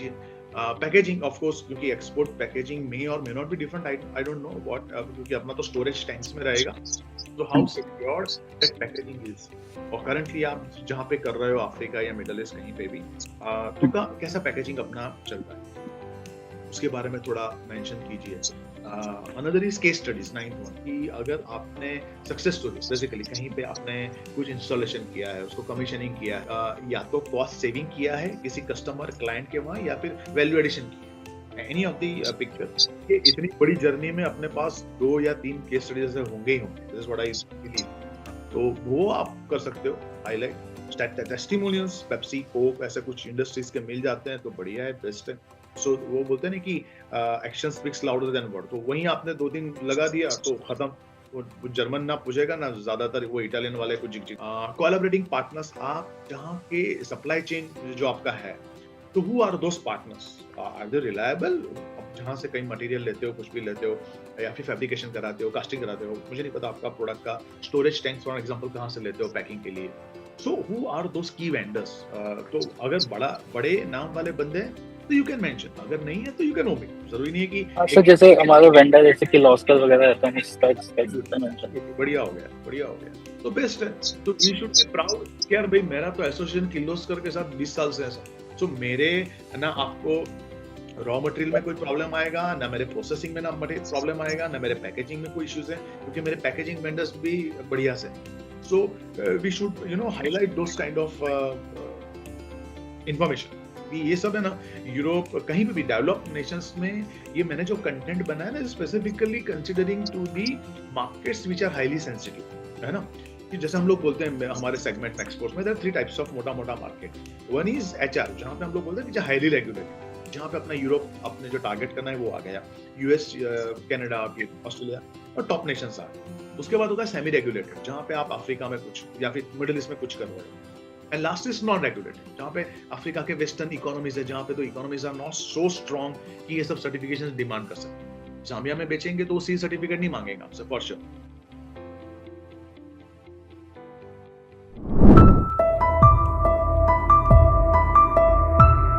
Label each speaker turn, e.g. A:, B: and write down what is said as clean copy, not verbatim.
A: कीजिए। Packaging of course, क्योंकि export packaging मे और may not be different, I don't know what, क्योंकि अपना तो स्टोरेज टैंक्स में रहेगा, तो how secure that packaging is. और करंटली आप जहाँ पे कर रहे हो अफ्रीका या मिडल ईस्ट कहीं पे भी, तो कैसा पैकेजिंग अपना चल रहा है, उसके बारे में थोड़ा मेंशन कीजिए। Another is case studies 9th one, कि अगर आपने सक्सेस स्टोरी बेसिकली कहीं पे आपने कुछ इंस्टॉलेशन किया है, उसको कमीशनिंग किया है, या तो कॉस्ट सेविंग किया है किसी कस्टमर क्लाइंट के वहां, या फिर वैल्यू एडिशन की, एनी ऑफ द पिक्चर। ये इतनी बड़ी जर्नी में अपने पास 2 या 3 केस स्टडीज ऐसे होंगे ही होंगे, this is what I believe. तो वो आप कर सकते हो हाईलाइट। टेस्टिमोनियल्स, पेप्सी, कोक, ऐसे कुछ इंडस्ट्रीज के मिल जाते हैं तो बढ़िया है, बेस्ट है। सो वो बोलते हैं ना कि action speaks louder than word, तो वहीं आपने 2 दिन लगा दिया तो खत्म। वो जर्मन ना पूछेगा ना ज्यादातर वो इटालियन वाले को जिग जिग। कोलैबोरेटिंग पार्टनर्स, आप जहाँ के सप्लाई चेन जो आपका है, तो who are those partners, are they reliable? जहाँ से कहीं मटेरियल लेते हो, कुछ भी लेते हो, या फिर फैब्रिकेशन कराते हो, कास्टिंग कराते हो, मुझे नहीं पता आपका प्रोडक्ट का स्टोरेज टैंक्स फॉर एग्जांपल कहाँ से लेते हो पैकिंग के लिए। सो हु आर दोस की वेंडर्स? तो अगर बड़े नाम वाले बंदे हैं तो यू कैन मेंशन, अगर नहीं है तो यू कैन ओमिट। जरूरी नहीं है कि
B: अच्छा, जैसे हमारे वेंडर जैसे किर्लोस्कर वगैरह रहते हैं, इसका
A: बढ़िया हो गया, बढ़िया हो गया, तो बेस्ट है। तो वी शुड बी प्राउड कि यार भाई मेरा तो एसोसिएशन किर्लोस्कर के साथ 20 साल से है। सो मेरे ना आपको रॉ मटेरियल में कोई प्रॉब्लम आएगा, ना मेरे प्रोसेसिंग में ना प्रॉब्लम आएगा, ना मेरे पैकेजिंग में कोई इश्यूज है, क्योंकि मेरे पैकेजिंग वेंडर्स भी बढ़िया से। So we should highlight those kind of information. ये सब है ना, यूरोप कहीं भी डेवलप्ड नेशंस में ये मैंने जो कंटेंट बनाया ना, specifically considering to the markets which are highly sensitive, है ना। कि जैसे हम लोग बोलते हैं हमारे सेगमेंट में एक्सपोर्ट्स में, देयर आर 3 टाइप्स ऑफ मोटा मार्केट। वन इज एचआर, जहाँ पे हम लोग बोलते हैं कि हाईली रेगुलेटेड, जहाँ पे अपना यूरोप अपने जो टारगेट करना है वो आ गया, यूएस, कनाडा, ऑस्ट्रेलिया और टॉप नेशंस आ गए। उसके बाद होता है सेमी रेगुलेटेड, जहाँ पे आप अफ्रीका में कुछ या फिर मिडिल ईस्ट में कुछ कर रहे हो। And last is non regulated, जहाँ पे अफ्रीका के वेस्टर्न इकोनॉमीज है, जहाँ पे तो economies are not so strong कि ये सब सर्टिफिकेशन डिमांड कर सकते हैं। जाम्बिया में बेचेंगे तो सी सर्टिफिकेट नहीं मांगेगा आपसे फॉर श्योर,